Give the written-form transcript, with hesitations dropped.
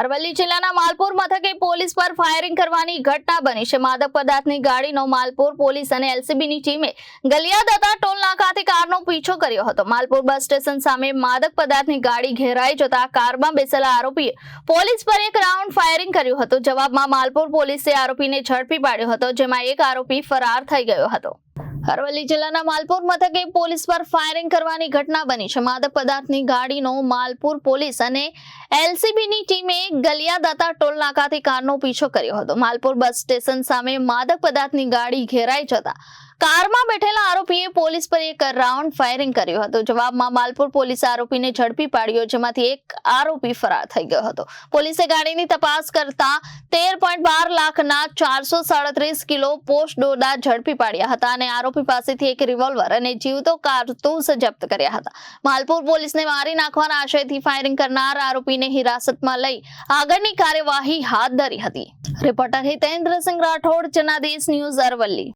અરવલ્લી જિલ્લાના માલપુર મથકે પોલીસ પર ફાયરિંગ કરવાની ઘટના બની છે। માદક પદાર્થની ગાડીનો માલપુર પોલીસ અને એલસીબીની ટીમે ગલિયાદતા ટોલ નાકાથી કારનો પીછો કર્યો હતો। માલપુર બસ સ્ટેશન સામે માદક પદાર્થની ગાડી ઘેરાઈ જતા કારમાં બેસેલા આરોપીએ પોલીસ પર એક રાઉન્ડ ફાયરિંગ કર્યું હતું। જવાબમાં માલપુર પોલીસે આરોપીને ઝડપી પાડ્યો હતો, જેમાં એક આરોપી ફરાર થઈ ગયો હતો। અરવલ્લી જિલ્લાના માલપુર મથકે પોલીસ પર ફાયરિંગ કરવાની ઘટના બની છે। માદક પદાર્થની ગાડીનો માલપુર પોલીસ અને એલસીબીની ટીમે ગલિયાદતા ટોલ નાકાથી કારનો પીછો કર્યો હતો। માલપુર બસ સ્ટેશન સામે માદક પદાર્થની ગાડી ઘેરાઈ જતા કારમાં બેઠેલા આરોપીએ પોલીસ પર એક રાઉન્ડ ફાયરિંગ કર્યું હતું। જવાબમાં માલપુર પોલીસે આરોપીને ઝડપી પાડ્યો, જેમાંથી એક આરોપી ફરાર થઈ ગયો હતો। પોલીસે ગાડીની તપાસ કરતા 13.12 લાખના 437 કિલો પોસ્ટ દોરડા ઝડપી પાડ્યા હતા અને આરોપી પાસેથી એક રિવોલ્વર અને જીવતો કારતૂસ જપ્ત કર્યા હતા। માલપુર પોલીસને મારી નાખવાના આશયથી ફાયરિંગ કરનાર આરોપીને હિરાસતમાં લઈ આગળની કાર્યવાહી હાથ ધરી હતી। Reporter Hitendrasinh Rathod, Janadesh news, Aravalli.